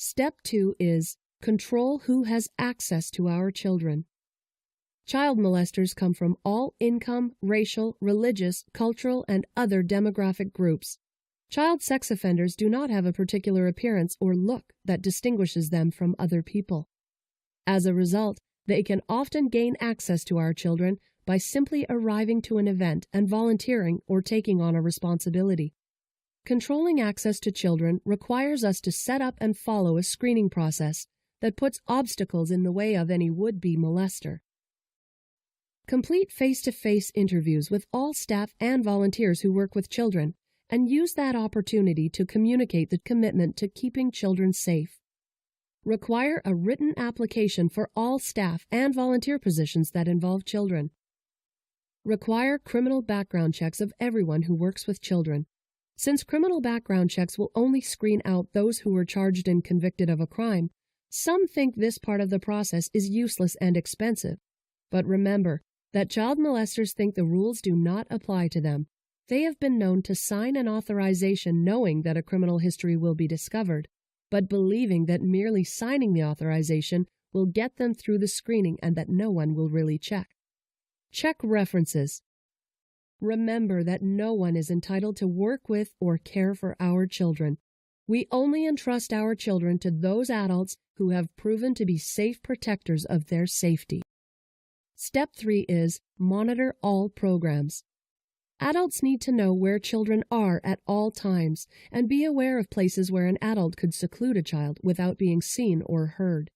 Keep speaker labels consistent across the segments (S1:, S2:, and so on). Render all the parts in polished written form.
S1: Step 2 is control who has access to our children. Child molesters come from all income, racial, religious, cultural, and other demographic groups. Child sex offenders do not have a particular appearance or look that distinguishes them from other people. As a result, they can often gain access to our children by simply arriving to an event and volunteering or taking on a responsibility. Controlling access to children requires us to set up and follow a screening process that puts obstacles in the way of any would-be molester. Complete face-to-face interviews with all staff and volunteers who work with children, and use that opportunity to communicate the commitment to keeping children safe. Require a written application for all staff and volunteer positions that involve children. Require criminal background checks of everyone who works with children. Since criminal background checks will only screen out those who were charged and convicted of a crime, some think this part of the process is useless and expensive. But remember that child molesters think the rules do not apply to them. They have been known to sign an authorization knowing that a criminal history will be discovered, but believing that merely signing the authorization will get them through the screening and that no one will really check. Check references. Remember that no one is entitled to work with or care for our children. We only entrust our children to those adults who have proven to be safe protectors of their safety. Step 3 is monitor all programs. Adults need to know where children are at all times and be aware of places where an adult could seclude a child without being seen or heard.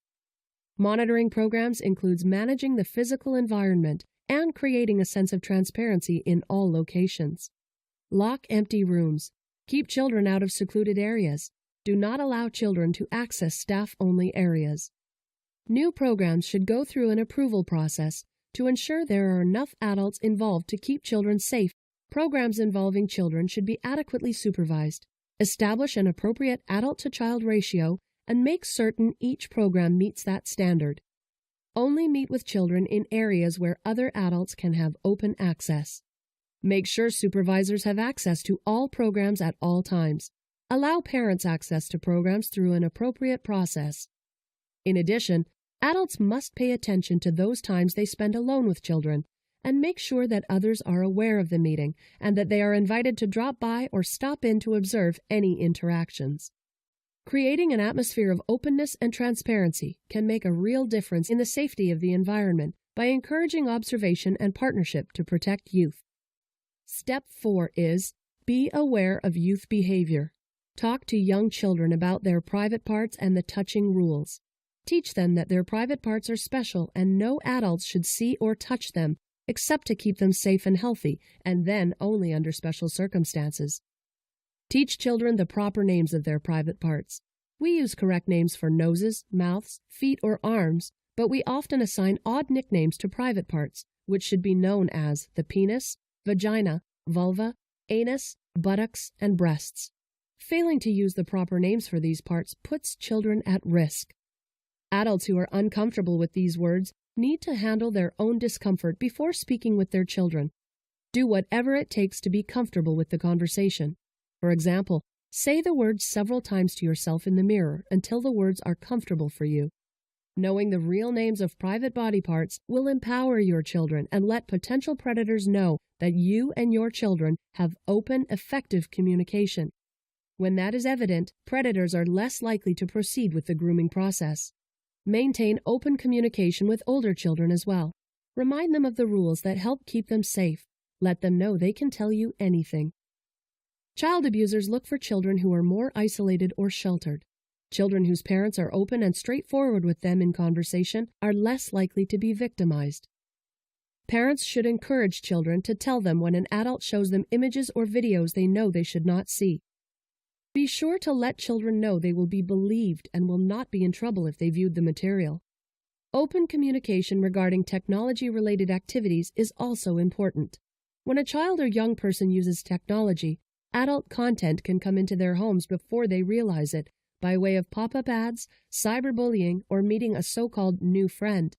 S1: Monitoring programs includes managing the physical environment and creating a sense of transparency in all locations. Lock empty rooms. Keep children out of secluded areas. Do not allow children to access staff-only areas. New programs should go through an approval process to ensure there are enough adults involved to keep children safe. Programs involving children should be adequately supervised. Establish an appropriate adult-to-child ratio and make certain each program meets that standard. Only meet with children in areas where other adults can have open access. Make sure supervisors have access to all programs at all times. Allow parents access to programs through an appropriate process. In addition, adults must pay attention to those times they spend alone with children and make sure that others are aware of the meeting and that they are invited to drop by or stop in to observe any interactions. Creating an atmosphere of openness and transparency can make a real difference in the safety of the environment by encouraging observation and partnership to protect youth. Step 4 is be aware of youth behavior. Talk to young children about their private parts and the touching rules. Teach them that their private parts are special and no adults should see or touch them except to keep them safe and healthy, and then only under special circumstances. Teach children the proper names of their private parts. We use correct names for noses, mouths, feet, or arms, but we often assign odd nicknames to private parts, which should be known as the penis, vagina, vulva, anus, buttocks, and breasts. Failing to use the proper names for these parts puts children at risk. Adults who are uncomfortable with these words need to handle their own discomfort before speaking with their children. Do whatever it takes to be comfortable with the conversation. For example, say the words several times to yourself in the mirror until the words are comfortable for you. Knowing the real names of private body parts will empower your children and let potential predators know that you and your children have open, effective communication. When that is evident, predators are less likely to proceed with the grooming process. Maintain open communication with older children as well. Remind them of the rules that help keep them safe. Let them know they can tell you anything. Child abusers look for children who are more isolated or sheltered. Children whose parents are open and straightforward with them in conversation are less likely to be victimized. Parents should encourage children to tell them when an adult shows them images or videos they know they should not see. Be sure to let children know they will be believed and will not be in trouble if they viewed the material. Open communication regarding technology-related activities is also important. When a child or young person uses technology, adult content can come into their homes before they realize it by way of pop-up ads, cyberbullying, or meeting a so-called new friend.